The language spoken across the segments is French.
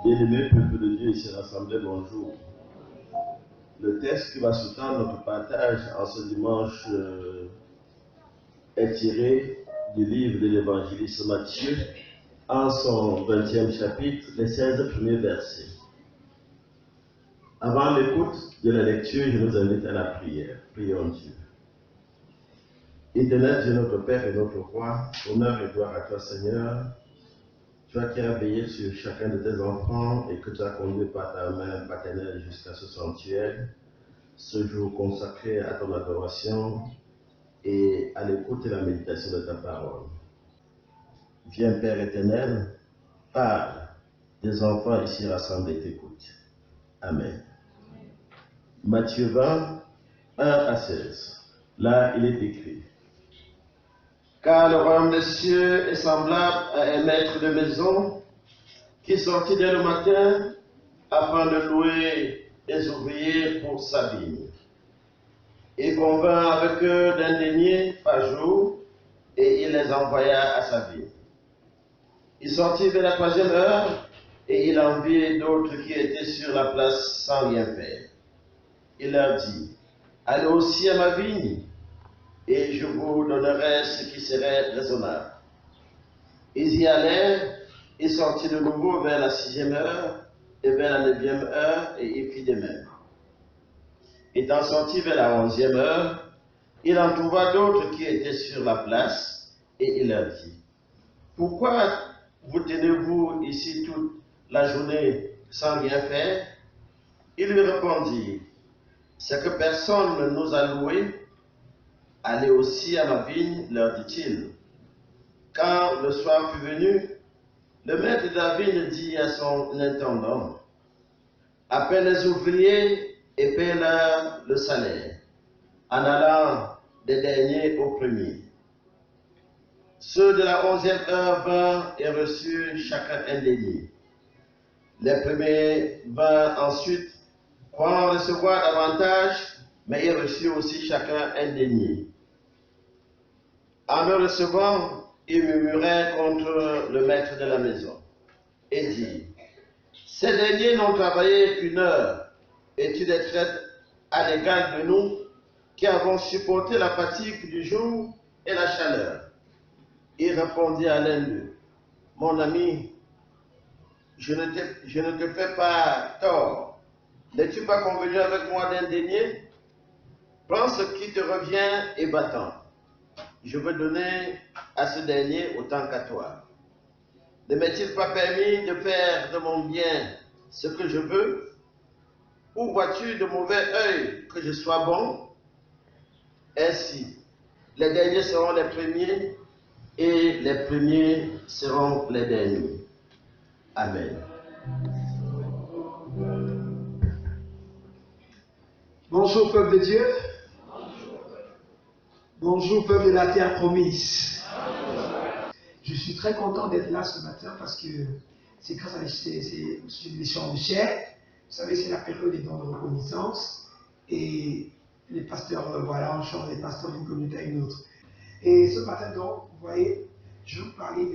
Bien-aimé peuple de Dieu ici rassemblé, bonjour. Le texte qui va sous-tendre notre partage en ce dimanche est tiré du livre de l'évangéliste Matthieu, en son 20e chapitre, les 16 premiers versets. Avant l'écoute de la lecture, je nous invite à la prière. Prions Dieu. Éternel Dieu, notre Père et notre Roi, honneur et gloire à toi Seigneur. Toi qui as veillé sur chacun de tes enfants et que tu as conduit par ta main paternelle jusqu'à ce sanctuaire, ce jour consacré à ton adoration et à l'écoute et la méditation de ta parole. Viens Père éternel, parle, des enfants ici rassemblés t'écoutent. Amen. Matthieu 20, 1 à 16. Là, il est écrit: Car le royaume des cieux est semblable à un maître de maison qui sortit dès le matin afin de louer des ouvriers pour sa vigne. Il convint avec eux d'un denier par jour et il les envoya à sa vigne. Il sortit vers la 3e heure et il en vit d'autres qui étaient sur la place sans rien faire. Il leur dit: Allez aussi à ma vigne et je vous donnerai ce qui serait raisonnable. Ils y allèrent, il sortit de nouveau vers la 6e heure et vers la 9e heure, et il fit de même. Étant sorti vers la 11e heure, il en trouva d'autres qui étaient sur la place, et il leur dit: Pourquoi vous tenez-vous ici toute la journée sans rien faire? Ils lui répondirent: C'est que personne ne nous a loués. Allez aussi à ma vigne, leur dit-il. Quand le soir fut venu, le maître de la vigne dit à son intendant: Appelle les ouvriers et paie-leur le salaire, en allant des derniers aux premiers. Ceux de la 11e heure vinrent et reçurent chacun un denier. Les premiers vinrent ensuite pour en recevoir davantage, mais ils reçurent aussi chacun un denier. En me recevant, ils murmuraient contre le maître de la maison et dirent: Ces derniers n'ont travaillé qu'une heure, et tu les traites à l'égal de nous qui avons supporté la fatigue du jour et la chaleur. Il répondit à l'un d'eux: Mon ami, je ne te fais pas tort. N'es-tu pas convenu avec moi d'un denier? Prends ce qui te revient et va-t'en. Je veux donner à ce dernier autant qu'à toi. Ne m'est-il pas permis de faire de mon bien ce que je veux? Ou vois-tu de mauvais œil que je sois bon? Ainsi, les derniers seront les premiers et les premiers seront les derniers. Amen. Bonjour peuple de Dieu. Bonjour peuple de la terre promise. Je suis très content d'être là ce matin parce que c'est grâce à l'émission de chair. Vous savez, c'est la période des dons de reconnaissance et les pasteurs, voilà, on change les pasteurs d'une communauté à une autre. Et ce matin donc, vous voyez, je vais vous parler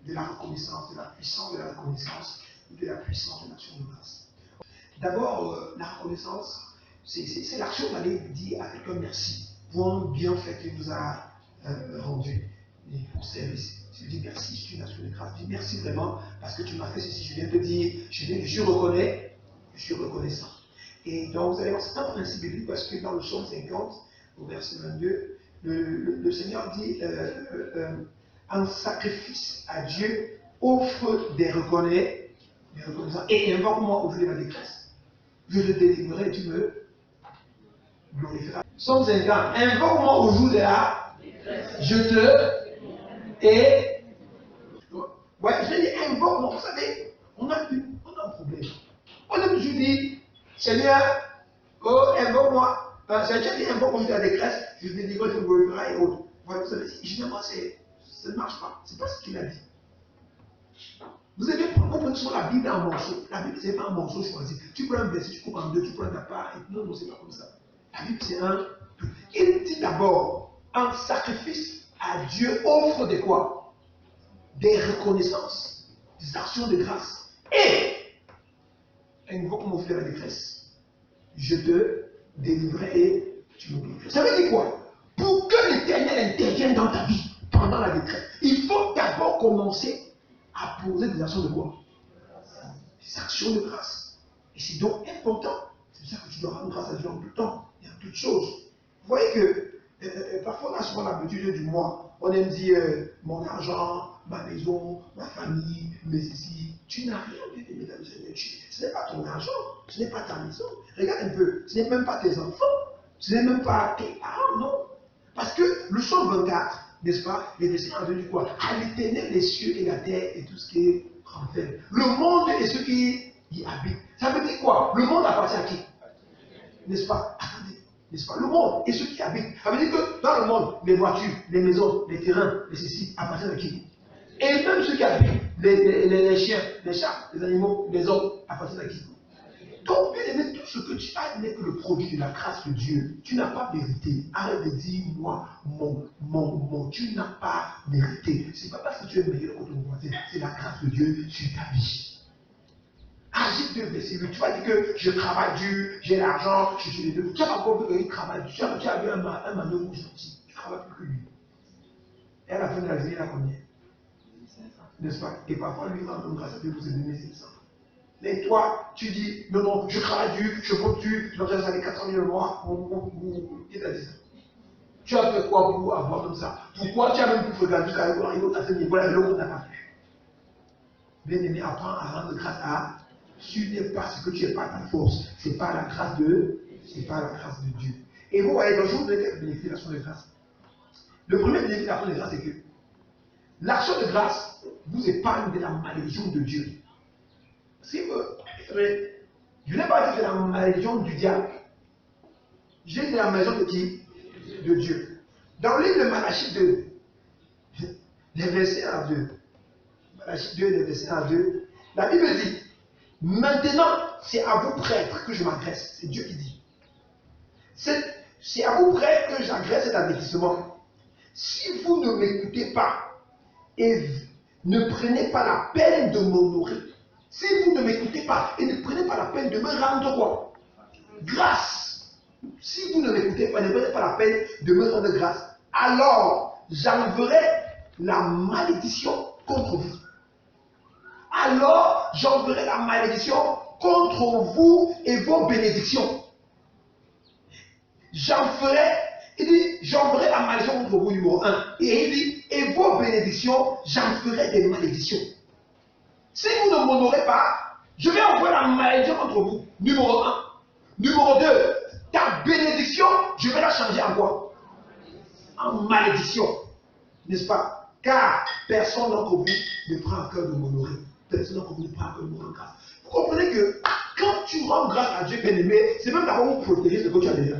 de la reconnaissance, de la puissance de la reconnaissance ou de la puissance de l'action de grâce. D'abord, la reconnaissance, c'est l'action d'aller dire à quelqu'un merci pour un bienfait qu'il nous a rendu et pour service. Je dis merci, je suis une action de grâce. Je dis merci vraiment parce que tu m'as fait ceci. Je viens te dire, je suis reconnaissant. Et donc, vous allez voir, c'est un principe biblique parce que dans le psaume 50, au verset 22, le Seigneur dit en sacrifice à Dieu, offre des reconnaissants et invoque-moi au jour de la détresse. Je te délivrerai et tu me glorifieras. Psaume 50, invoque-moi au jour de la détresse. Je te. Et. Ouais, je dis invoque-moi. Vous savez, on a un problème. On a toujours dit, Seigneur, oh, invoque-moi. Seigneur dit invoque-moi au jour de la détresse, je te délivrerai, tu me glorifieras et autres. Voilà, vous savez, généralement, ça ne marche pas. Ce n'est pas ce qu'il a dit. Vous avez compris sur la Bible en morceaux. La Bible, ce n'est pas un morceau choisi. Tu prends un verset, tu coupes en deux, tu prends ta part. Non, ce n'est pas comme ça. La Bible, c'est un. Il dit d'abord, en sacrifice à Dieu, offre de quoi? Des reconnaissances, des actions de grâce. Et invoque mon fils de la détresse. Je te délivrerai et tu m'oublieras. Ça veut dire quoi? Pour que l'Éternel intervienne dans ta vie pendant la détresse, il faut d'abord commencer à poser des actions de quoi? Des actions de grâce. Et c'est donc important. C'est pour ça que tu dois rendre grâce à Dieu en tout temps et en toutes choses. Vous voyez que parfois on a souvent l'habitude du moi. On aime dire mon argent, ma maison, ma famille, mes ici. Tu n'as rien, bien aimé dans le Seigneur. Ce n'est pas ton argent, ce n'est pas ta maison. Regarde un peu, ce n'est même pas tes enfants, ce n'est même pas tes parents, non. Parce que le Psaume 24, n'est-ce pas, les versets 1 du quoi? À l'Éternel les cieux et la terre et tout ce qui est renferme. Le monde et ceux qui y habitent. Ça veut dire quoi? Le monde appartient à qui? N'est-ce pas? Attendez, n'est-ce pas? Le monde et ceux qui habitent. Ça veut dire que dans le monde, les voitures, les maisons, les terrains, les ceci appartiennent à qui? Et même ceux qui habitent, les chiens, les chats, les animaux, les hommes appartiennent à qui? Donc, bien aimé, tout ce que tu as n'est que le produit de la grâce de Dieu. Tu n'as pas mérité. Arrête de dire, moi, tu n'as pas mérité. Ce n'est pas parce que tu es meilleur que ton voisin, c'est la grâce de Dieu sur ta vie. Agite 2, verset 8. Tu vas dire que je travaille dur, j'ai l'argent, je suis les deux. Tu n'as pas compris qu'il travaille dur. Tu as vu un manœuvre gentil. Tu travailles plus que lui. Et à la fin de la journée, il a combien? N'est-ce pas? Et parfois, lui, il rend grâce à Dieu pour se donner 500. Mais toi, tu dis, non, non, je travaille dur, je vote dur, je dois faire 400 000 le mois. Qui t'a dit ça? Tu as fait quoi pour avoir comme ça? Pourquoi tu as même pu regarder jusqu'à ce niveau-là et l'autre n'a pas fait? Bien aimé, apprends à rendre grâce à. Tu n'es pas ce que tu n'es pas ta force. C'est pas la grâce de. C'est pas la grâce de Dieu. Et vous voyez, donc je vous donne quelques bénéfices de l'action de grâce. Le premier bénéfice de l'action de grâce, c'est que l'action de grâce vous épargne de la malédiction de Dieu. Si vous, je n'ai pas dit que c'est la malédiction du diable. J'ai dit la malédiction de qui? De Dieu. Dans le livre de Malachie 2, les versets 1 à 2, Malachie 2, les versets 1 à 2, la Bible dit, maintenant, c'est à vous prêtres que je m'adresse. C'est Dieu qui dit. C'est à vous prêtres que j'adresse cet avertissement. Si vous ne m'écoutez pas et ne prenez pas la peine de m'honorer, si vous ne m'écoutez pas et ne prenez pas la peine de me rendre quoi? Grâce. Si vous ne m'écoutez pas et ne prenez pas la peine de me rendre grâce, alors j'enverrai la malédiction contre vous. Alors j'enverrai la malédiction contre vous et vos bénédictions. Il dit, j'enverrai la malédiction contre vous, numéro 1. Et il dit, et vos bénédictions, j'en ferai des malédictions. Si vous ne m'honorez pas, je vais envoyer la malédiction contre vous, numéro 1. Numéro 2, ta bénédiction, je vais la changer en quoi? En malédiction. N'est-ce pas? Car personne d'entre vous ne prend à cœur de m'honorer. Personne d'entre vous ne prend à cœur de me rendre grâce. Vous comprenez que quand tu rends grâce à Dieu bien-aimé, c'est même d'abord pour protéger ce que tu as déjà.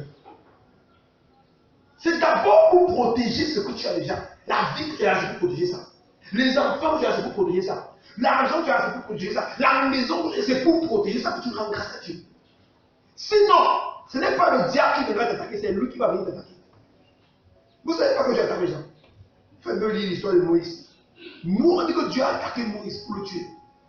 C'est d'abord pour protéger ce que tu as déjà. La vie, tu as pour protéger ça. Les enfants, tu as pour protéger ça. L'argent, tu as pour protéger ça. La maison, c'est pour protéger ça que tu rends grâce à Dieu. Sinon, ce n'est pas le diable qui viendra t'attaquer, c'est lui qui va venir t'attaquer. Vous ne savez pas que Dieu attaque les gens. Faites-le lire l'histoire de Moïse. Nous, on dit que Dieu a attaqué Moïse pour le tuer.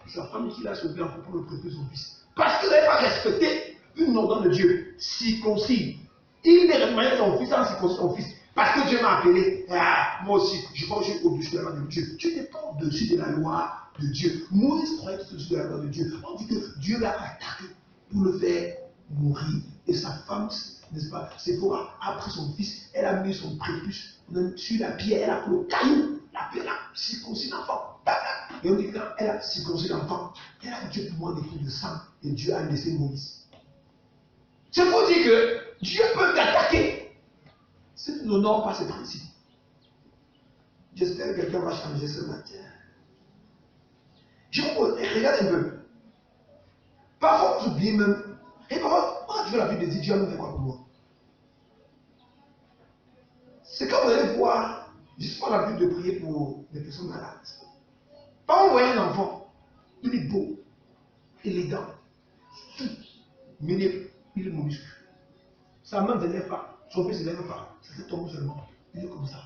Sa femme qui l'a sauvé en pour le prêter son fils. Parce qu'il n'avait pas respecté une ordre de Dieu, circoncis. Il ne respectait son fils sans circoncire son fils. Parce que Dieu m'a appelé. Ah, moi aussi, je crois que je suis au-dessus de la loi de Dieu. Tu n'es pas au-dessus de la loi de Dieu. Moïse croyait qu'il était au-dessus de la loi de Dieu. On dit que Dieu l'a attaqué pour le faire mourir. Et sa femme, n'est-ce pas, Séphora a pris son fils, elle a mis son prépuce sur la pierre, elle a pris le caillou, la pierre, elle a circoncis l'enfant. Et on dit qu'elle a circoncis l'enfant, elle a dit Dieu pour moi des fruits de sang, et Dieu a laissé Moïse. C'est pour dire que Dieu peut t'attaquer si tu n'honores pas ses principes. J'espère que quelqu'un va changer ce matin. Je vous pose, regarde un peu. Parfois, vous oubliez même. Et parfois, quand tu veux la vie de Dieu, nous fait quoi pour moi? C'est quand vous allez voir, justement la vie de prier pour des personnes malades. Quand vous voyez un enfant, il est beau, élégant, tout, mais il est mollusque. Sa main ne se lève pas, son pied ne se lève pas, ça se tombe seulement. Il est comme ça.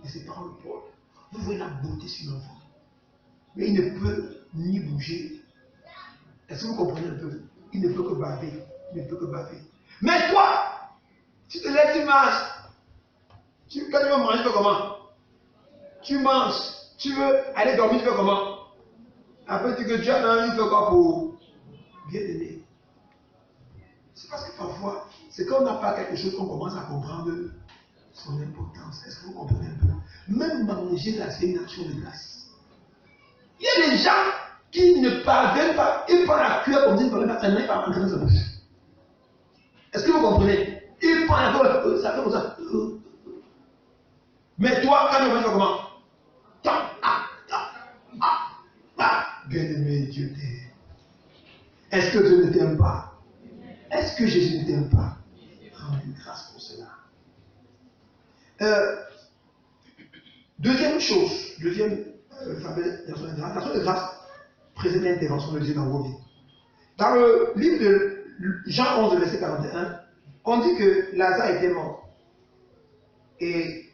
Et ses parents le portent. Vous voyez la beauté sur l'enfant. Mais il ne peut ni bouger. Est-ce que vous comprenez un peu? il ne peut que baver. Il ne peut que baver. Mais toi, tu te lèves, tu marches. Quand tu veux manger, tu fais comment? Tu manges. Tu veux aller dormir, tu fais comment? Après, tu dis que tu as envie de faire quoi pour bien aimer? C'est parce que parfois, c'est quand on n'a pas quelque chose qu'on commence à comprendre son importance. Est-ce que vous comprenez un peu? Même manger, là, c'est une action de grâce. Il y a des gens qui ne parviennent pas, ils prennent la cuillère comme dit, ils ne parviennent pas à rentrer dans sa bouche. Est-ce que vous comprenez? Ils prennent la cuillère, ça fait comme ça. Mais toi, quand tu vas faire comment? Bien-aimé, Dieu t'aime. Est-ce que Dieu ne t'aime pas? Est-ce que Jésus ne t'aime pas? Rends-lui grâce pour cela. Deuxième chose, deuxième l'action de grâce présente l'intervention de Dieu dans vos vies. Dans le livre de Jean 11, verset 41, on dit que Lazare était mort. Et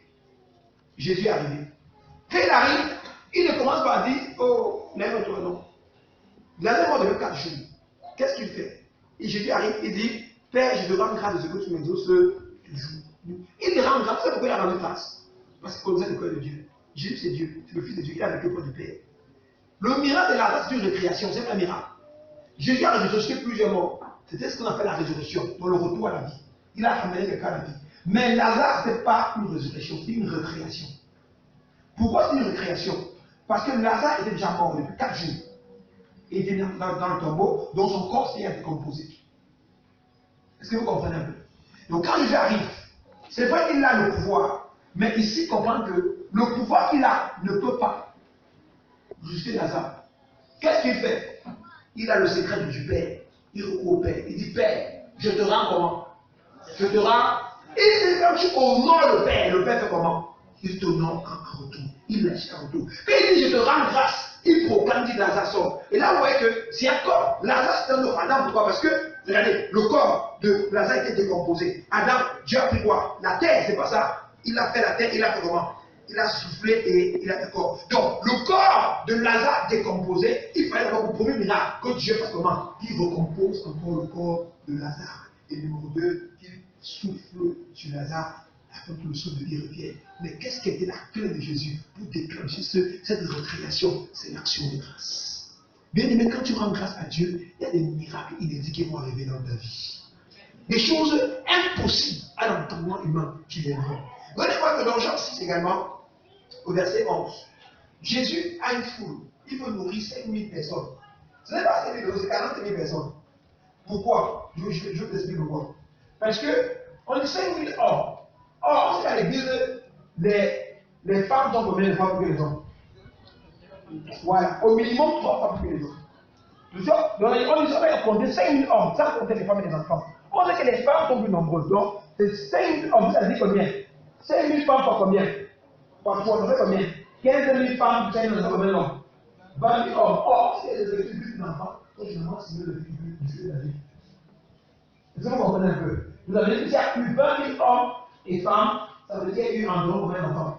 Jésus est arrivé. Quand il arrive, il ne commence pas à dire, oh, lève-toi, non. Lazare est mort depuis 4 jours. Qu'est-ce qu'il fait? Et Jésus arrive, il dit, Père, je te rends grâce de ce que tu m'exauces toujours. Il te rend grâce, c'est pourquoi il a rendu grâce. Parce qu'il connaissait le cœur de Dieu. Jésus, c'est Dieu, c'est le Fils de Dieu, il a vécu auprès du Père. Le miracle de Lazare, c'est une récréation, c'est pas un miracle. Jésus a ressuscité plusieurs morts. C'était ce qu'on appelle la résurrection, dans le retour à la vie. Il a ramené quelqu'un à la vie. Mais Lazare, ce n'est pas une résurrection, c'est une récréation. Pourquoi c'est une récréation? Parce que Lazare était déjà mort depuis 4 jours. Il était dans le tombeau, dont son corps s'est décomposé. Est-ce que vous comprenez un peu? Donc quand Jésus arrive, c'est vrai qu'il a le pouvoir, mais ici, comprendre que le pouvoir qu'il a ne peut pas ressusciter Lazare. Qu'est-ce qu'il fait? Il a le secret du Père. Il recourt au Père. Il dit, Père, je te rends comment? Je te rends. Et quand tu honores le Père fait comment? Il t'honore en retour. Il lâche en retour. Quand il dit, je te rends grâce, il proclame, dit Lazare sort. Et là, vous voyez que c'est un corps. Lazare, c'est un homme. Adam, pourquoi? Parce que, regardez, le corps de Lazare était décomposé. Adam, Dieu a pris quoi? La terre, c'est pas ça. Il a fait la terre, il a fait comment? Il a soufflé et il a fait le corps. Donc, le corps de Lazare décomposé, il fallait avoir le premier miracle que Dieu fasse comment? Il recompose encore le corps de Lazare. Et numéro 2, qu'il souffle sur Lazare afin que le souffle de vie revienne. Mais qu'est-ce qui était la clé de Jésus pour déclencher cette récréation? C'est l'action de grâce. Bien aimé, quand tu rends grâce à Dieu, il y a des miracles inédits qui vont arriver dans ta vie. Des choses impossibles à l'entendement humain qui viendront. Regardez voir que dans Jean 6 également, au verset 11, Jésus a une foule. Il veut nourrir 5000 personnes. Ce n'est pas 5000 personnes, c'est 40 000 personnes. Pourquoi? Je t'explique pourquoi. Parce que on dit 5000 hommes. Or, on sait qu'à l'église, les femmes sont combien de fois plus que les hommes? Voilà, au minimum 3 fois plus que les hommes. Donc, on dit qu'on compter 5000 hommes, sans compter les femmes et les enfants. On sait que les femmes sont plus nombreuses. Donc, c'est 5000 hommes, ça dit combien? 5000 femmes par combien? Par fois, ça fait combien? 15 000 femmes, 5 000 combien d'hommes? 20 000 hommes. Or, si les études plus d'enfants, c'est généralement c'est le véhicule de la vie. Est-ce que vous comprenez un peu? Vous avez dit qu'il y a eu 20 000 hommes et femmes, ça veut dire qu'il y a eu environ combien d'enfants?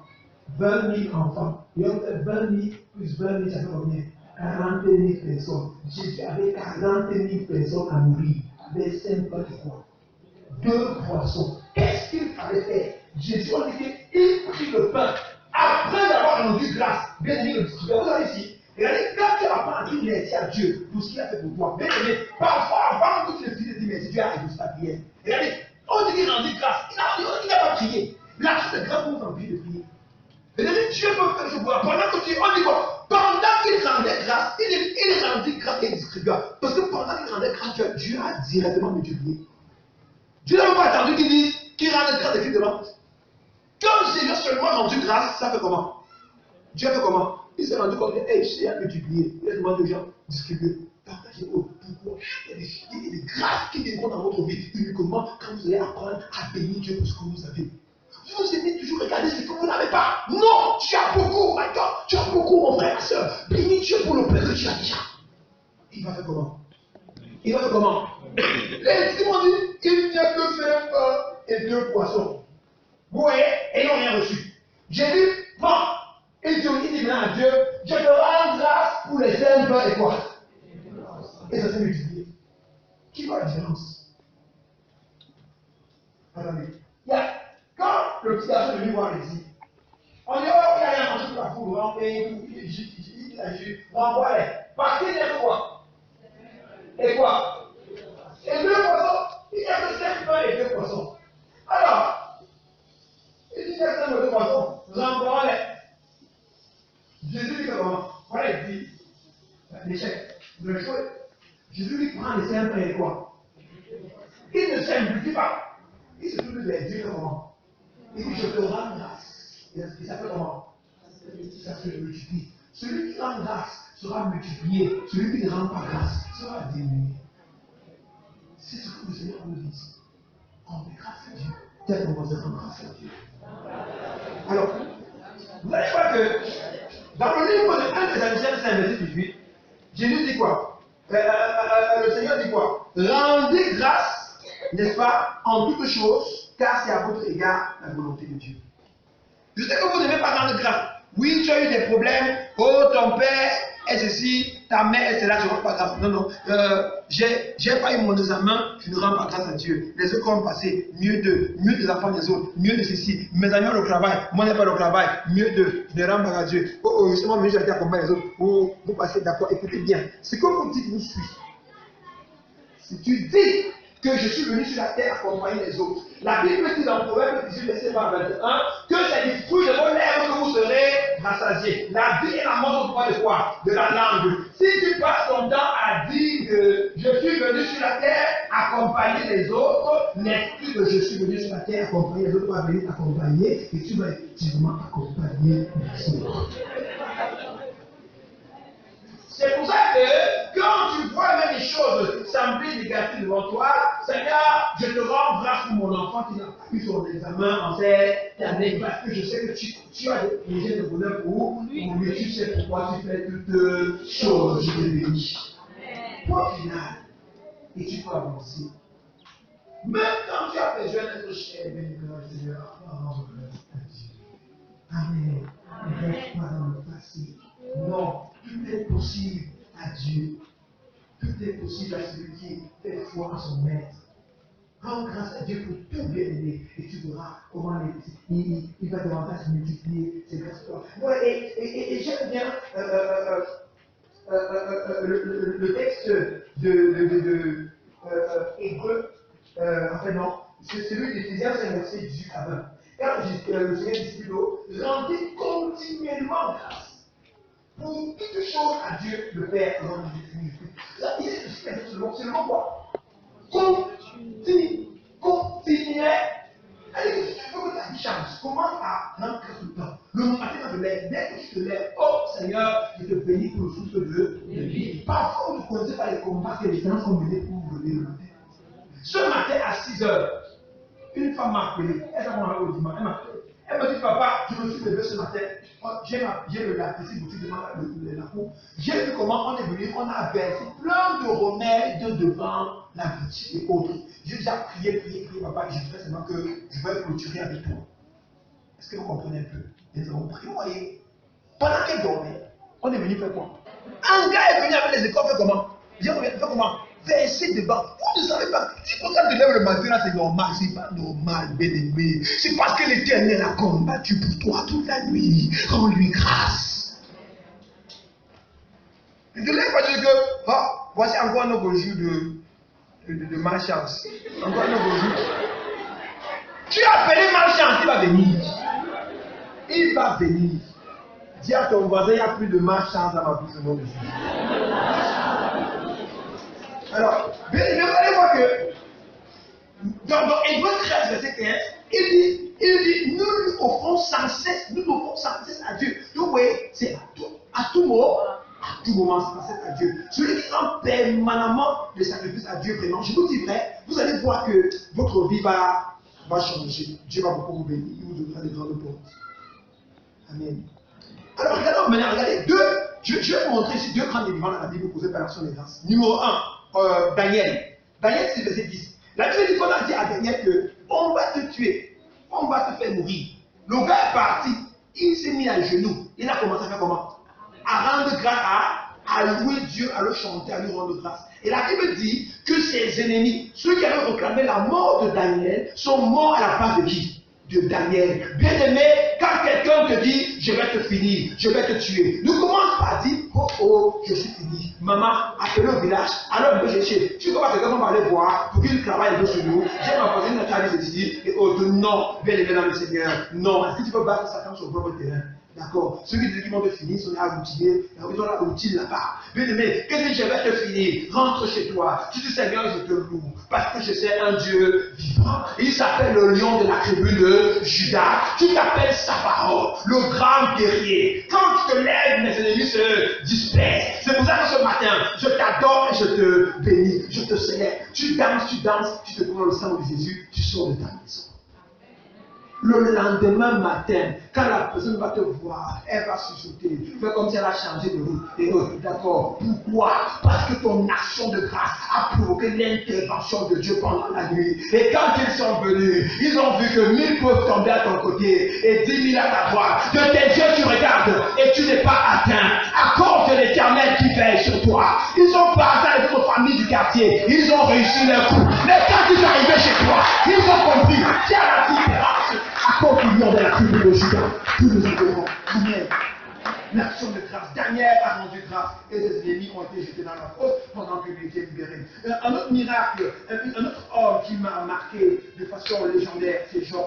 20 000 enfants. Et on fait 20 000 plus 20 000, ça fait combien? 40 000 personnes. Jésus avait 40 000 personnes à nourrir. Avec 5 pains et quoi? 2 poissons. Qu'est-ce qu'il fallait faire? Jésus a dit qu'il prit le pain. Après avoir rendu grâce, bien aimé le distributeur, vous savez ici, regardez, quand tu apprends à dire merci à Dieu pour ce qu'il a fait pour toi, bien aimé, parfois, avant que tu le dises, dis merci, Dieu a répondu ta prière. Regardez, on dit qu'il rendit grâce, il n'a pas prié. L'action de grâce pour vous empêcher de prier. Regardez, Dieu peut faire ce pouvoir. Pendant que tu, on dit quoi? Pendant qu'il rendait grâce, il rendit grâce et distributeur. Parce que pendant qu'il rendait grâce, Dieu a directement multiplié. Dieu n'a pas attendu qu'il dise qu'il rende grâce et qu'il demande. Comme Seigneur seulement rendu grâce, ça fait comment? Dieu fait comment? Il s'est rendu compte que il a multiplié. Il a demandé aux gens de distribuer. Partagez pourquoi? Il y a des grâces qui viendront dans votre vie uniquement quand vous allez apprendre à bénir Dieu pour ce que vous avez. Vous aimez toujours regarder ce que vous n'avez pas. Non, tu as beaucoup, my God. Tu as beaucoup, mon frère, ma soeur. Bénis Dieu pour le peu que tu as déjà. Il va faire comment? Il va faire comment? Les disciples ont dit, il n'y a que 5 pains et 2 poissons. Vous voyez, et ils n'ont rien reçu. Jésus prend. Il dit maintenant à Dieu, je te rends grâce pour les 5 pains et quoi? Et ça s'est multiplié. vois la différence. Attendez. Quand le petit garçon est venu voir les filles, on dit, oh, il y a rien mangé pour la foule, on fait, renvoie-les. Parce qu'il y a quoi? Et quoi? Et 2 poissons. Il y a que 5 pains et 2 poissons. Alors, il dit, il y a 5 ou 2 poissons, renvoie-les. Jésus dit comment? Voilà, il dit, l'échec, le jouet. Jésus lui prend les 5 pains et quoi? Il ne s'implique pas. Il se trouve de dire comment? Il dit, je te rends grâce. Il s'appelle comment? Ça se multiplie. Celui qui rend grâce sera multiplié. Celui qui ne rend pas grâce sera diminué. C'est ce que le Seigneur nous dit. Rendez grâce à Dieu. Tel qu'on va rendre grâce à Dieu. Alors, vous allez voir que dans le livre de 1 Thessaloniciens 5, verset 18, Jésus dit quoi? Le Seigneur dit quoi? Rendez grâce, n'est-ce pas, en toutes choses, car c'est à votre égard la volonté de Dieu. Je sais que vous n'aimez pas rendre grâce. Oui, tu as eu des problèmes. Oh, ton père est ceci, ta mère est cela, je ne rends pas grâce. Non, non. J'ai pas eu mon examen, je ne rends pas grâce à Dieu. Les autres ont passé, mieux d'eux, mieux des enfants des autres, mieux de ceci. Mes amis ont le travail, moi n'ai pas le travail, mieux d'eux, je ne rends pas à Dieu. Oh, justement, j'ai été accompagné les autres. Oh, vous passez d'accord, écoutez bien. Ce que vous dites vous suit. Si tu dis que je suis venu sur la terre accompagner les autres, la Bible dit dans Proverbe 18, verset 21, que c'est du fruit de vos lèvres que vous serez rassasiés. La vie et la mort sont pas de quoi? De la langue. Si tu passes ton temps à dire que je suis venu sur la terre accompagner les autres, l'esprit que je suis venu sur la terre accompagner les autres va venir t'accompagner et tu vas effectivement accompagner les autres. C'est pour ça que quand tu vois même les choses sembler négatives devant toi, Seigneur, je te rends grâce pour mon enfant qui n'a pas eu son examen en cette année, parce que je sais que tu as des projets de bonheur pour lui, tu sais pourquoi tu fais toutes choses, je te bénis. Point final, et tu peux avancer. Même quand tu as besoin d'être cher, bénévole, Seigneur, rends grâce à Dieu. Amen. Ne reste pas dans le passé. Non, tout est possible à Dieu. Tout est possible à celui qui fait foi à son maître. Rends grâce à Dieu pour tout bien aimer et tu verras comment il va davantage multiplier ses grâces. Ouais, et j'aime bien le texte de Hébreu, enfin non, c'est celui d'Éphésiens 5, verset 18 à 20. Car le Seigneur dit plutôt, rendez continuellement grâce pour toute chose à Dieu le Père et non Jésus-Christ. Là, c'est le mot quoi? Continuez. Allez, si tu veux que ta vie change, commence à rendre grâce tout le temps. Le matin, quand tu te lèves, dès que tu te lèves, oh Seigneur, je te bénis pour le souffle de vie. Parfois, vous ne connaissez pas les combats que les gens sont menés pour vous lever le matin. Ce matin à 6 h, une femme m'a appelé. Elle s'est rendue au dimanche. Elle m'a dit, papa, je me suis levé ce matin. J'ai la petite boutique devant la cour. J'ai vu comment on est venu, on a versé plein de remèdes devant la boutique et autres. J'ai déjà prié, papa, et je voudrais seulement que je vais clôturer avec toi. Est-ce que vous comprenez un peu? Nous avons prié, vous voyez. Pendant qu'elle dormait, on est venu faire quoi? Un gars est venu avec les écoles, fait comment? J'ai fait comment? Verser devant. Vous ne savez pas. Si quand tu te lèves le matin, là, c'est normal. C'est pas normal, bien-aimé. C'est parce que l'Éternel a combattu pour toi toute la nuit. Rends-lui grâce. Tu te lèves pas dire que, oh, voici encore un autre jour de malchance. Encore un autre jour. Tu as appelé malchance, il va venir. Il va venir. Dis à ton voisin, il n'y a plus de malchance dans ma vie, ce nom de Jésus. Alors, vous allez voir que dans Hébreu 13, verset 15, il dit, nous lui offrons sans cesse à Dieu. Donc, vous voyez, c'est à tout moment, sans cesse à Dieu. Celui qui rend permanemment le sacrifice à Dieu vraiment, je vous dis vrai, vous allez voir que votre vie va changer. Dieu va beaucoup vous bénir, il vous donnera des grandes portes. Amen. Alors, regardons maintenant, regardez, je vais vous montrer ici deux grands éléments dans la Bible causés par l'action des grâces. Numéro 1. Daniel. Daniel, c'est verset 10. La Bible dit qu'on a dit à Daniel que on va te tuer, on va te faire mourir. Le gars est parti, il s'est mis à genoux, il a commencé à faire comment? À rendre grâce à louer Dieu, à le chanter, à lui rendre grâce. Et la Bible dit que ses ennemis, ceux qui avaient réclamé la mort de Daniel, sont morts à la place de qui? De Daniel. Bien aimé, quand quelqu'un te dit, je vais te finir, je vais te tuer, ne commence pas à dire, oh oh, je suis fini. Maman, appelez au village, alors je vais chercher. Tu vois quelqu'un va aller voir pour qu'il travaille un peu sur nous. J'ai ma voisine qui a dit ceci, et autre, non, bien aimé dans le Seigneur, non. Est-ce que tu peux battre Satan sur le propre terrain? D'accord. Ceux qui disent qu'ils vont te finir, ils sont là à routiner, ils ont la routine là-bas. Bien aimé, qu'est-ce que je vais te finir? Rentre chez toi. Tu dis Seigneur, je te loue, parce que je sais un Dieu vivant. Il s'appelle le lion de la tribu de Judas. Tu t'appelles Sabaoth, le grand guerrier. Quand tu te lèves, mes ennemis se dispersent. C'est pour ça que ce matin, je t'adore et je te bénis, je te célèbre. Tu danses, tu te prends le sang de Jésus, tu sors de ta maison. Le lendemain matin, quand la personne va te voir, elle va chuchoter. Fais comme si elle a changé de route. Et d'accord. Pourquoi? Parce que ton action de grâce a provoqué l'intervention de Dieu pendant la nuit. Et quand ils sont venus, ils ont vu que 1000 peuvent tomber à ton côté et 10 000 à ta droite. De tes yeux, tu regardes et tu n'es pas atteint. À cause de l'Éternel qui veille sur toi. Ils ont parlé avec notre famille du quartier. Ils ont réussi leur coup. Mais quand ils sont arrivés chez toi, ils ont compris. C'est à la différence. À cause du nom de la tribu de Judas, tous nous adorons. Amen. L'action de grâce. Daniel a rendu grâce et ses ennemis ont été jetés dans la fosse pendant qu'il était libéré. Un autre miracle, un autre homme qui m'a marqué de façon légendaire, c'est Job.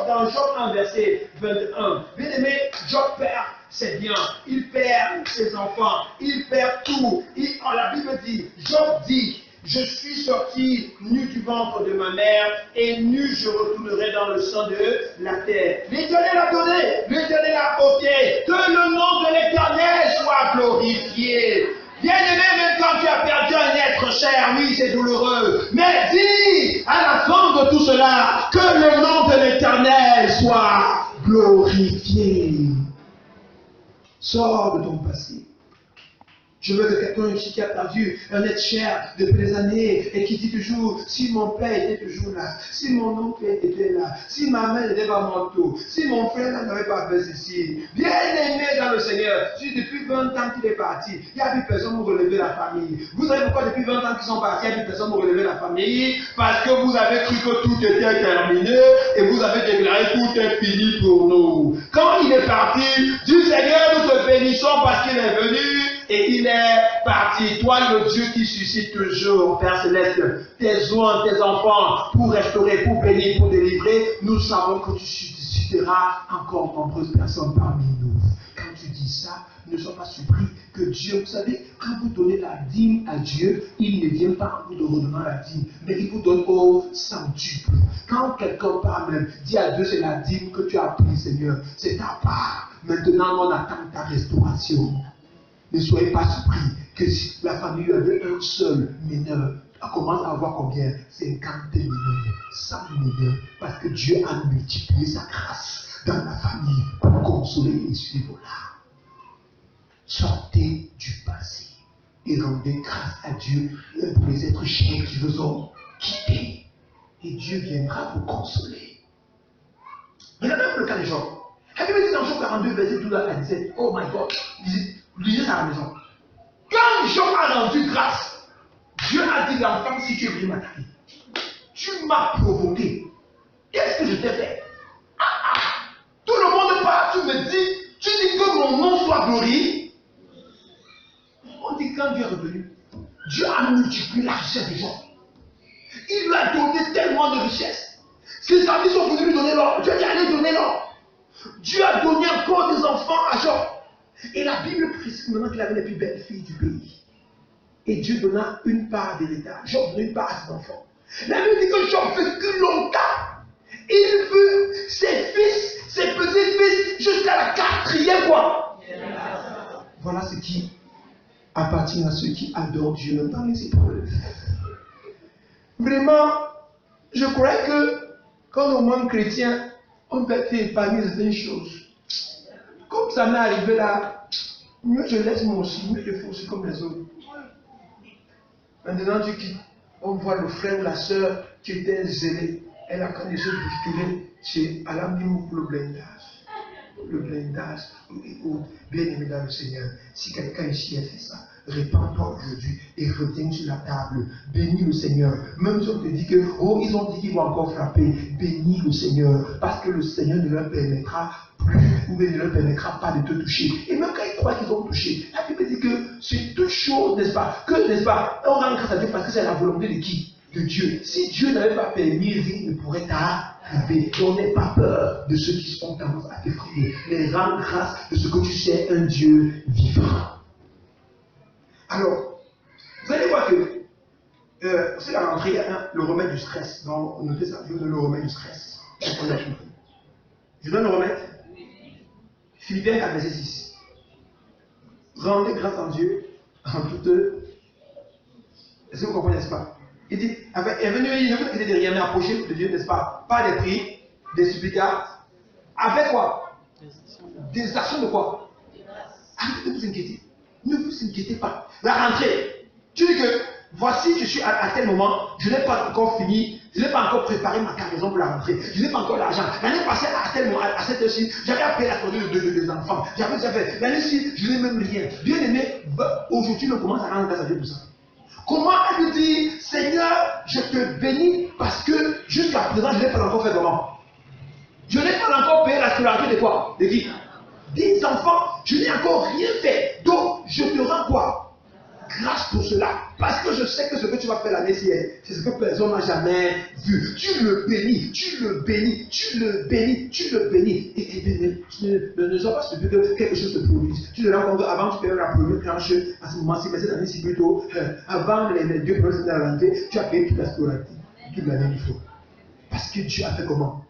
Dans Job 1, verset 21. Bien aimé, Job perd ses biens, il perd ses enfants, il perd tout. La Bible dit, Job dit, je suis sorti nu du ventre de ma mère et nu je retournerai dans le sang de la terre. L'Éternel a donné, l'Éternel a ôté. Que le nom de l'Éternel soit glorifié. Bien aimé, même quand tu as perdu un être cher, oui, c'est douloureux. Mais dis à la fin de tout cela que le nom de l'Éternel soit glorifié. Sors de ton passé. Je veux que quelqu'un ici qui a perdu un être cher depuis des années et qui dit toujours, si mon père était toujours là, si mon oncle était là, si ma mère n'était pas manteau, si mon frère n'avait pas fait ceci. Bien aimé dans le Seigneur, si depuis 20 ans qu'il est parti, il n'y a plus personne pour relever la famille. Vous savez pourquoi depuis 20 ans qu'ils sont partis, il n'y a plus personne pour relever la famille? Parce que vous avez cru que tout était terminé et vous avez déclaré tout est fini pour nous. Quand il est parti, dis Seigneur, nous te bénissons parce qu'il est venu. Et il est parti. Toi, le Dieu qui suscite toujours, Père Céleste, tes oins, tes enfants, pour restaurer, pour bénir, pour délivrer, nous savons que tu susciteras encore nombreuses personnes parmi nous. Quand tu dis ça, ne sois pas surpris que Dieu, vous savez, quand vous donnez la dîme à Dieu, il ne vient pas en vous redonnant la dîme, mais il vous donne au centuple. Quand quelqu'un parle même, dis à Dieu, c'est la dîme que tu as pris, Seigneur, c'est ta part. Maintenant, on attend ta restauration. Ne soyez pas surpris que si la famille avait un seul mineur, on commence à avoir combien? 50 mineurs, 100 mineurs, parce que Dieu a multiplié sa grâce dans la famille pour consoler et suivre là. Sortez du passé et rendez grâce à Dieu pour les êtres chers qui vous ont quittés. Et Dieu viendra vous consoler. Regardez le cas des gens. La Bible dit dans Job 42, verset 12 à 17, oh my God, lisez ça à la maison. Quand Job a rendu grâce, Dieu a dit l'enfant, si tu es venu m'attaquer, tu m'as provoqué. Qu'est-ce que je t'ai fait? Tout le monde part, tu me dis, tu dis que mon nom soit glorifié. On dit quand Dieu est revenu, Dieu a multiplié la richesse de Job. Il lui a donné tellement de richesses. Ses amis sont venus lui donner l'or. Dieu dit allez donner l'or. Dieu a donné encore des enfants à Job. Et la Bible précise maintenant qu'il avait les plus belles filles du pays. Et Dieu donna une part de l'État. Job donna une part à ses enfants. La Bible dit que Job vécut longtemps. Il veut ses fils, ses petits-fils, jusqu'à la 4e fois. Voilà ce qui appartient à ceux qui adorent Dieu même dans les épreuves. Vraiment, je crois que quand on est chrétien, on peut être épargné certaines choses. Comme ça m'est arrivé là, mieux je laisse mon aussi, mieux je fais aussi comme les autres. Maintenant, tu quittes, on voit le frère ou la soeur qui était zélé. Elle a quand même se bousculer chez Alamdimou pour le blindage. Le blindage, bien aimé dans le Seigneur. Si quelqu'un ici a fait ça, répands-toi aujourd'hui et reviens sur la table. Bénis le Seigneur. Même si on te dit que, oh, ils ont dit qu'ils vont encore frapper, bénis le Seigneur, parce que le Seigneur ne leur permettra plus, ou ne leur permettra pas de te toucher. Et même quand ils croient qu'ils ont touché, la Bible dit que c'est toute chose, n'est-ce pas, on rend grâce à Dieu parce que c'est la volonté de qui? De Dieu. Si Dieu n'avait pas permis, rien ne pourrait t'arriver. On n'ait pas peur de ceux qui sont tendance à t'effrayer, mais rends grâce de ce que tu sais, un Dieu vivant. Alors, vous allez voir que c'est la rentrée, le remède du stress. Donc, notez ça, je donne le remède du stress. Je donne le remède. Philippiens 4, verset 6. Rendez grâce à Dieu en toute. Est-ce que vous comprenez, n'est-ce pas? Il dit, est venu, il ne vous inquiétez de rien, mais approchez de Dieu, n'est-ce pas? Pas des prix, des supplicats. Avec quoi? Des actions de quoi? Arrêtez de vous inquiéter. Ne vous inquiétez pas. La rentrée, tu dis que voici, je suis à tel moment, je n'ai pas encore fini, je n'ai pas encore préparé ma cargaison pour la rentrée, je n'ai pas encore l'argent. L'année passée, à tel moment, à cette heure-ci, j'avais appelé la soirée des enfants. J'avais déjà fait. L'année-ci, je n'ai même rien. Bien aimé, aujourd'hui, on commence à rendre grâce à Dieu pour ça. Comment elle lui dit, Seigneur, je te bénis parce que jusqu'à présent, je n'ai pas encore fait comment? Je n'ai pas encore payé la scolarité de quoi? De qui? Des enfants, je n'ai encore rien fait. Donc, je te rends quoi? Grâce pour cela. Parce que je sais que ce que tu vas faire l'année ci, c'est ce que personne n'a jamais vu. Tu le bénis, tu le bénis, tu le bénis, tu le bénis. Et ne sois pas stupide que quelque chose se produise. Tu te rends compte avant que tu payes la première tranche à ce moment-ci, mais cette année-ci plutôt, avant les 2 premières semaines de la rentrée, tu as payé toute la scolarité, toute l'année il faut. Parce que Dieu a fait comment?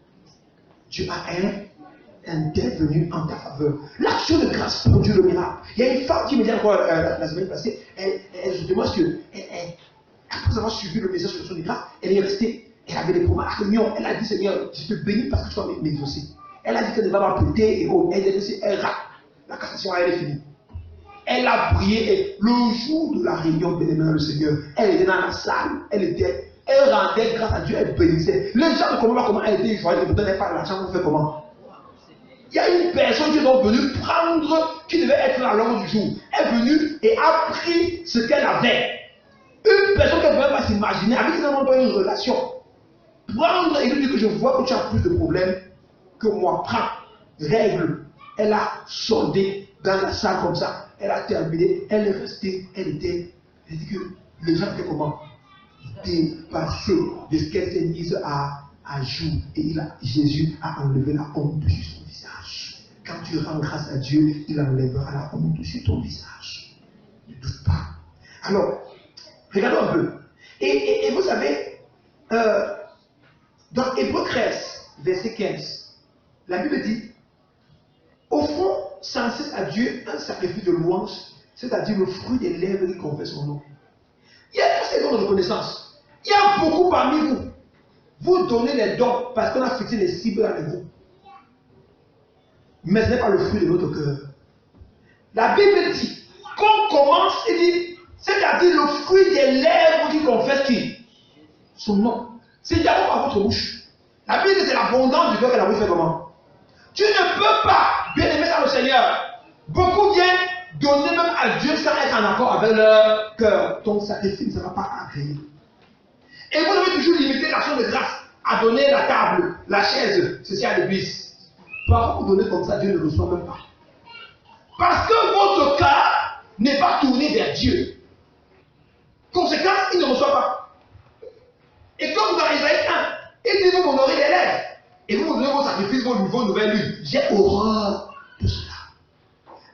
Dieu a intervenu en ta faveur. L'action de grâce produit le miracle. Il y a une femme qui me dit encore la semaine passée, je demande que, après avoir suivi le message sur l'action de grâce, elle est restée, elle avait des problèmes à réunion, elle a dit Seigneur, je te bénis parce que tu vas m'exaucer. Elle a dit qu'elle ne va pas prêter, et elle a dit, elle rate. La cassation, elle est finie. Elle a prié, et le jour de la réunion, bénémoine le Seigneur, elle était dans la salle, elle rendait grâce à Dieu, elle bénissait. Les gens ne comprennent pas comment elle était joyeuse, elle ne donnait pas l'argent, on fait comment? Il y a une personne qui est donc venue prendre, qui devait être là l'ordre du jour. Elle est venue et a pris ce qu'elle avait. Une personne qu'elle ne pouvait pas s'imaginer, avec qui elle n'a pas une relation. Prendre et lui dire que je vois que tu as plus de problèmes que moi. Prends, règle. Elle a soldé dans la salle comme ça. Elle a terminé, elle est restée, elle dit que les gens étaient comment? Dépassés de ce qu'elle s'est mise à jour. Et Jésus a enlevé la honte de son visage. Quand tu rends grâce à Dieu, il enlèvera la honte sur ton visage. Ne doute pas. Alors, regardons un peu. Et vous savez, dans Hébreux 13, verset 15, la Bible dit, offrons sans cesse à Dieu un sacrifice de louange, c'est-à-dire le fruit des lèvres qui confessent son nom. Il y a tous ces dons de reconnaissance. Il y a beaucoup parmi vous. Vous donnez les dons parce qu'on a fixé les cibles dans les groupes. Mais ce n'est pas le fruit de votre cœur. La Bible dit qu'on commence et dit, c'est-à-dire le fruit des lèvres qui confessent qui? Son nom. C'est d'abord par votre bouche. La Bible dit c'est l'abondance du cœur que la bouche fait comment? Tu ne peux pas, bien aimer dans le Seigneur. Beaucoup viennent donner même à Dieu sans être en accord avec leur cœur. Ton sacrifice ne sera pas agréé. Et vous devez toujours limiter l'action de grâce à donner la table, la chaise, ceci à l'église. Parfois, vous donnez comme ça, Dieu ne reçoit même pas. Parce que votre cœur n'est pas tourné vers Dieu. Conséquence, il ne reçoit pas. Et comme dans Isaïe 1, il dit vous m'honorez les lèvres. Et vous donnez vos sacrifices, vos nouvelles lunes. J'ai horreur de cela.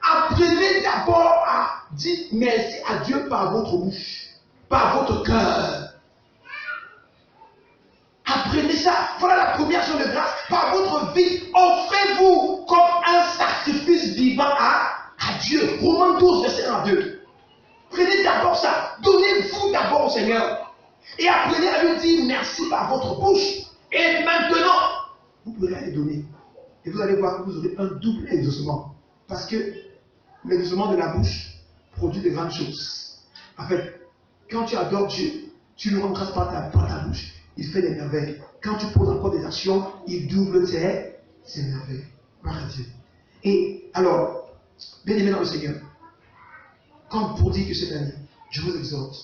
Apprenez d'abord à dire merci à Dieu par votre bouche, par votre cœur. Apprenez ça. Voilà la première chose de grâce. Par votre vie, offrez-vous comme un sacrifice vivant à Dieu. Romains 12, verset 1 à 2. Prenez d'abord ça. Donnez-vous d'abord au Seigneur. Et apprenez à lui dire merci par votre bouche. Et maintenant, vous pourrez aller donner. Et vous allez voir que vous aurez un double exaucement. Parce que l'exaucement de la bouche produit de grandes choses. En fait, quand tu adores Dieu, tu ne rends grâce par ta bouche. Il fait des merveilles. Quand tu poses encore des actions, il double tes merveilles. Gloire à Dieu. Et alors, bien aimé dans le Seigneur, comme pour dire que cette année, je vous exhorte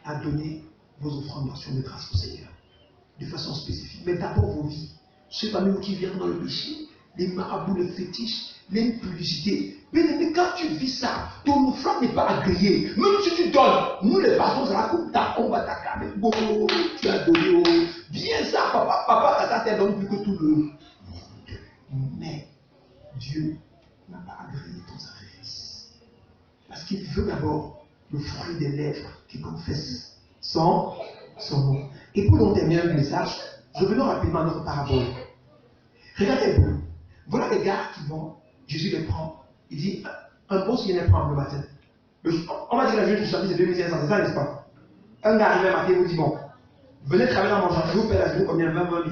à donner vos offrandes d'actions de grâce au Seigneur, de façon spécifique. Mais d'abord vos vies. Ceux parmi vous qui viennent dans le péché, les marabouts, les fétiches, l'impudicité. Mais quand tu vis ça, ton offrande n'est pas agréée. Même si tu donnes, nous les pasteurs, on va t'accamer. Bon, tu as donné, bien ça, papa, tata, t'as donné plus que tout le monde. Mais Dieu n'a pas agréé ton sacrifice. Parce qu'il veut d'abord le fruit des lèvres qui confessent son nom. Et pour nous terminer le message, revenons rapidement à notre parabole. Regardez-vous. Voilà les gars qui vont, Jésus les prend. Il dit, un poste qui vient les prendre le matin. On va dire que la journée du samedi, c'est 2500, c'est ça, n'est-ce pas? Un gars arrive le matin et vous dit, bon, venez travailler dans mon champ, je vous paie la journée combien? 20 000.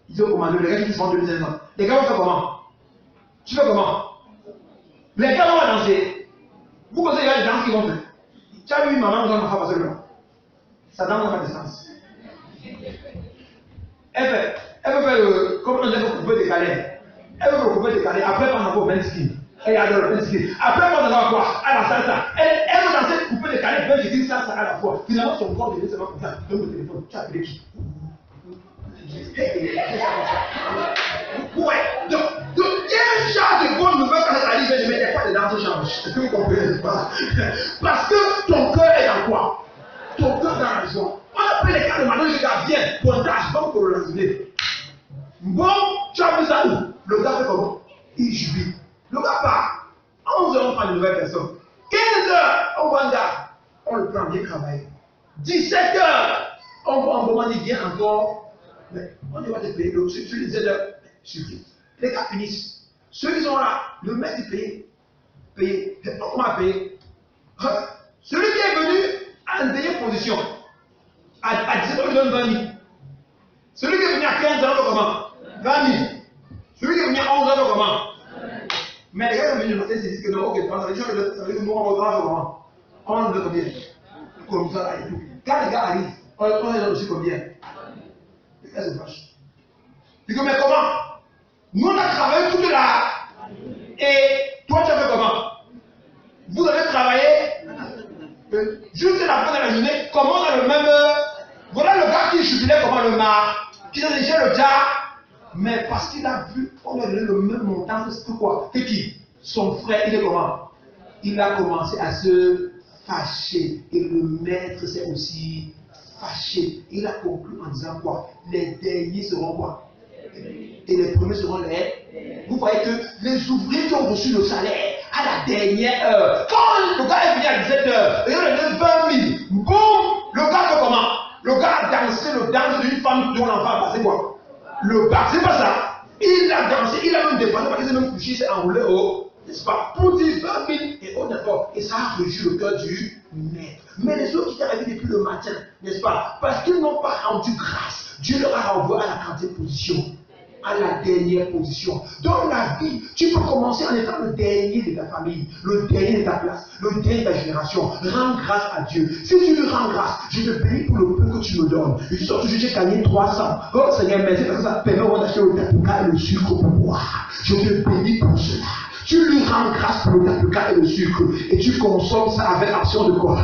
Il dit au commandeur, les gars qui se vendent 2500. Les gars vont faire comment? Tu fais comment? Les gars vont danser. Vous pensez qu'il y a des danses qui vont faire? Tu as vu maman dans ma femme parce que ça danse n'a pas de sens. Elle veut faire comme on dit, le coupé décalé. Elle veut le coupé décalé. Après, on a encore 20 skins. Elle adore le 20 skins. Après, on a quoi? À la salsa. Elle veut danser coupé décalé, 20 skins, ça à la fois. Finalement, son corps devient seulement comme ça. Donne le téléphone. Tu as appelé qui? Ouais. Donc, quel genre de bonne nouvelle quand ça arrive, je ne mettais pas dans ce genre. Est-ce que vous comprenez pas? Parce que ton cœur est dans quoi? Ton cœur dans la joie. On appelle les cas de maintenant, les gars viennent, pointage, bon pour le résumé. Bon, tu as vu ça où? Le gars fait comment? Il jubile. Le gars part. 11 h, on prend une nouvelle personne. 15 h, on voit un gars. On le prend, bien travailler. 17 h, on voit un moment, il vient encore. Mais on doit te payer. Donc, sur les aides, suffit. Les gars finissent. Ceux qui sont là, le maître est payé. On va payer. Celui qui est venu à une dernière position, à 17 h, il donne 20 000. Celui qui est venu à 15 h, comment? 20 000. Celui qui est venu à 11 h, comment? Mais les gars qui sont venus le matin, ils se disent que non, ok, ça veut dire que nous, on va comment? On veut combien? Comme ça, là et tout. Quand les gars arrivent, on les donne aussi combien? Les gars se fâchent. Ils disent, mais comment? Nous, on a travaillé toute la. Et toi, tu as fait comment? Vous avez travaillé juste la fin de la journée, comment dans le même. Voilà le gars qui jubilait comment le mar, qui a déjà le jar, mais parce qu'il a vu, on a donné le même montant que quoi? Que qui? Son frère, il est comment? Il a commencé à se fâcher. Et le maître s'est aussi fâché. Il a conclu en disant quoi? Les derniers seront quoi? Et les premiers seront les. Vous voyez que les ouvriers qui ont reçu le salaire à la dernière heure, quand le gars est venu à 17 h, il a donné 20 000. Boum! Le gars fait comment? Le gars a dansé le danse d'une femme dont l'enfant a passé quoi? Le bas. C'est pas ça. Il a dansé, il a même dépassé parce qu'il s'est même couché, il s'est enroulé au. N'est-ce pas? Pour dire 20 000 et on est fort. Et ça a réjoui le cœur du maître. Mais les autres qui étaient arrivés depuis le matin, n'est-ce pas? Parce qu'ils n'ont pas rendu grâce, Dieu leur a renvoyé à la 40e position. À la dernière position. Dans la vie, tu peux commencer en étant le dernier de ta famille, le dernier de ta classe, le dernier de ta génération. Rends grâce à Dieu. Si tu lui rends grâce, je te bénis pour le peu que tu me donnes. Je suis sorti, j'ai gagné 300. Oh Seigneur, merci parce que ça permet d'acheter le tapuka et le sucre pour boire. Je te bénis pour cela. Tu lui rends grâce pour le tapuka et le sucre. Et tu consommes ça avec action de quoi?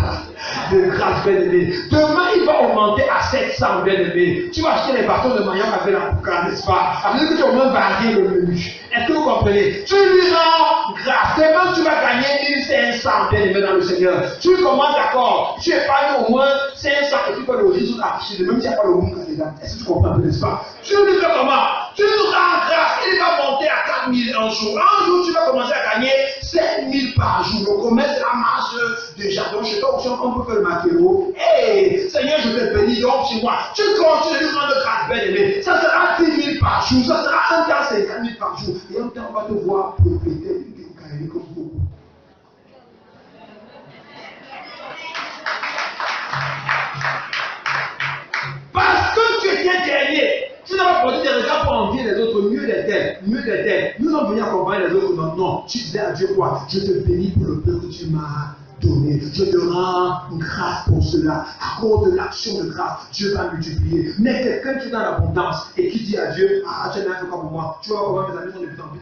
De grâce, bien-aimé. Demain, il va augmenter à 700, bien-aimé. Tu vas acheter les bâtons de Mayok avec la pouca, n'est-ce pas? Avec que tu as au moins varié le menu. Est-ce que vous comprenez? Tu lui rends grâce. Demain, tu vas gagner 1500, bien-aimé, dans le Seigneur. Tu commences d'accord. Tu épargnes au moins 500 et tu peux le résoudre affiché. Même si il n'y a pas le monde candidat. Est-ce que tu comprends, n'est-ce pas? Tu lui fais comment? Tu lui rends grâce. Il va monter à 4000 un jour. Un jour, tu vas commencer à gagner 5000 par jour. Le commerce, c'est la marche déjà. Donc, je sais pas si on peut faire le maquereau. Hé, Seigneur, je te bénis. Donc, chez moi, tu continues de lui rendre grâce, bien-aimé. Ça sera 10 000 par jour. Ça sera un temps 50 000 par jour. Et en temps, on va te voir propriétaire du Caïné comme vous. Parce que tu étais dernier. Tu n'as pas porté des regards pour envier les autres, mieux des tels, mieux des tels. Nous sommes venus accompagner les autres. Non, non. Tu disais à Dieu quoi? Je te bénis pour le peu que tu m'as donner. Je te rends grâce pour cela. À cause de l'action de grâce, Dieu va multiplier. Mais quelqu'un qui est dans l'abondance et qui dit à Dieu, ah, tu n'as fait quoi pour moi? Tu vois comment mes amis sont de plus en plus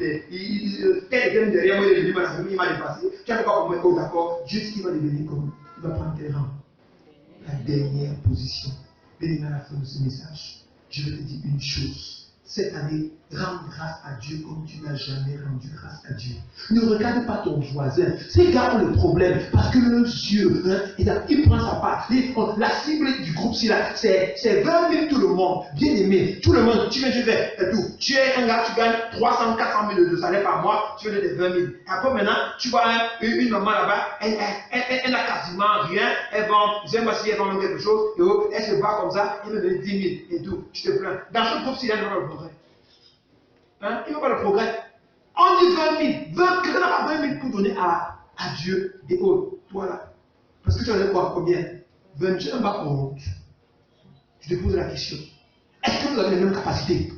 quelqu'un derrière moi, il est venu, il m'a dépassé. Tu as fait quoi pour moi? Oh, d'accord. Dieu dit qu'il va devenir comme il va prendre tes rangs. La dernière position. Bien, à la fin de ce message, je vais te dire une chose. Cette année, rends grâce à Dieu comme tu n'as jamais rendu grâce à Dieu. Ne regarde pas ton voisin. Ces gars ont le problème parce que leurs yeux, il prend sa part. La cible du groupe, c'est 20 000 tout le monde. Bien aimé, tout le monde, tu viens, tu fais tout. Tu es un gars, tu gagnes 300, 400 000 de salaire par mois, tu veux des 20 000. Et après maintenant, tu vois une maman là-bas, elle a quasiment rien. Elle vend, j'aime pas si elle vend quelque chose, et elle se bat comme ça, elle veut donner 10 000 et tout. Tu te plains. Dans ce groupe, s'il y a le progrès. Hein? Il ne veut pas le progrès. On dit 20 000. Quelqu'un n'a pas 20 000 pour donner à Dieu et autres. Toi là. Parce que tu en as quoi? Combien? 20 000. Tu n'as pas honte. Je te pose la question. Est-ce que vous avez les mêmes capacités?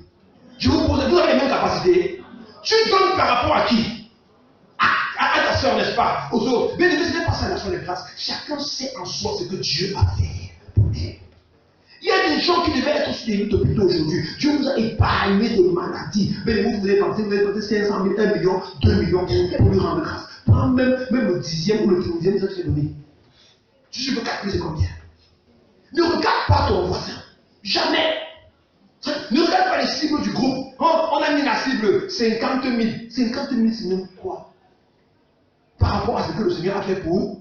Je vous pose, vous avez les mêmes capacités? Tu donnes par rapport à qui? À ta soeur, n'est-ce pas? Aux autres. Mais ce n'est pas ça la soeur de grâce. Chacun sait en soi ce que Dieu a fait pour lui. Il y a des gens qui devaient être soutenus depuis aujourd'hui. Dieu vous a épargné de maladies. Mais vous avez pensé 500 000, 1 million, 2 millions pour lui rendre grâce. Prends même le 10e ou le 15e, ça te fait donner. Tu peux calculer combien? Ne regarde pas ton voisin. Jamais. Ne regarde pas les cibles du groupe. On a mis la cible 50 000. 50 000, c'est même quoi? Par rapport à ce que le Seigneur a fait pour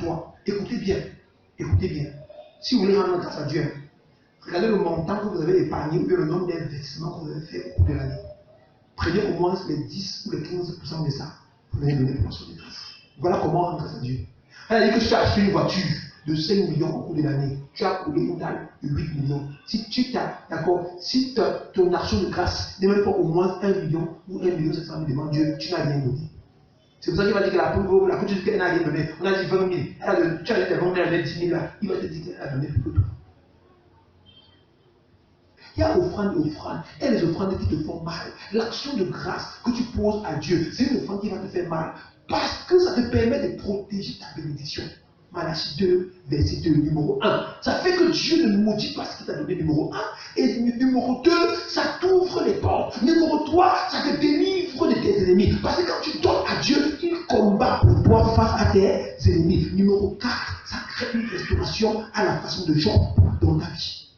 toi. Écoutez bien. Écoutez bien. Si vous voulez rendre grâce à Dieu, regardez le montant que vous avez épargné ou le nombre d'investissements que vous avez fait au cours de l'année. Prenez au moins les 10 ou les 15% de ça. Vous allez donner pour de grâce. Voilà comment rendre grâce à Dieu. Elle a dit que tu as acheté une voiture de 5 millions au cours de l'année. Tu as coulé une dalle de 8 millions. Si tu t'as, d'accord, si ton action de grâce n'est même pas au moins 1 million ou 1 million 700 000 devant Dieu, tu n'as rien donné. C'est pour ça qu'il va dire que la petite qu'elle n'a rien donné. On a dit 20 000. Tu as dit 20 000, elle a donné 10 000 là. Il va te dire qu'elle a donné plus que toi. Il y a offrande et offrande. Et les offrandes qui te font mal. L'action de grâce que tu poses à Dieu, c'est une offrande qui va te faire mal. Parce que ça te permet de protéger ta bénédiction. Malachie 2, verset 2, numéro 1. Ça fait que Dieu ne nous maudit pas ce qu'il t'a donné, numéro 1. Et numéro 2, ça t'ouvre les portes. Numéro 3, ça te délivre de tes ennemis. Parce que quand tu donnes à Dieu, il combat pour toi face à tes ennemis. Numéro 4, ça crée une restauration à la façon de Job dans ta vie.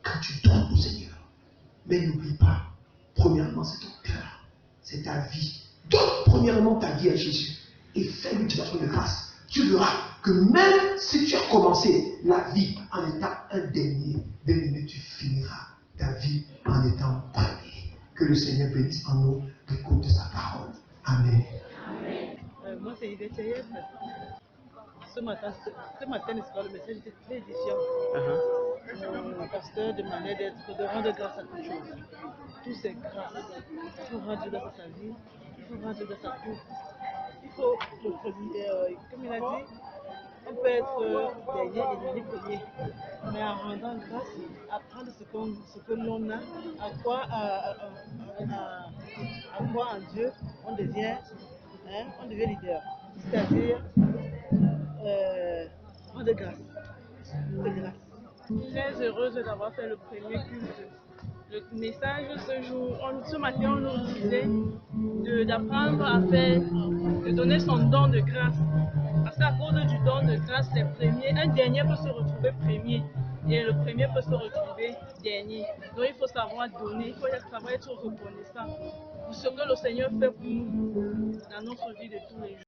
Quand tu donnes au Seigneur, mais n'oublie pas, premièrement, c'est ton cœur, c'est ta vie. Donne premièrement ta vie à Jésus et fais l'utilisation de grâce. Tu verras que même si tu as commencé la vie en étant un dernier, bien-aimé, tu finiras ta vie en étant premier. Que le Seigneur bénisse en nous l'écoute de sa parole. Amen. Moi, c'est Yvette Chayef. Ce matin, n'est-ce pas, le message était très édifiant. Le pasteur demandait de rendre grâce à toutes choses. Tout c'est grâce. Il faut rendre grâce à sa vie. Il faut rendre grâce à tout. Il faut, comme il a dit, on peut être dernier et devenir premier. Mais en rendant grâce, apprendre ce que l'on a, à quoi en Dieu, on devient leader. C'est-à-dire, rendre grâce. De grâce. Très heureuse d'avoir fait le premier culte. Le message ce matin, on nous disait d'apprendre à faire, de donner son don de grâce. Parce qu'à cause du don de grâce, les premiers, un dernier peut se retrouver premier et le premier peut se retrouver dernier. Donc il faut savoir donner, il faut savoir être reconnaissant pour ce que le Seigneur fait pour nous dans notre vie de tous les jours.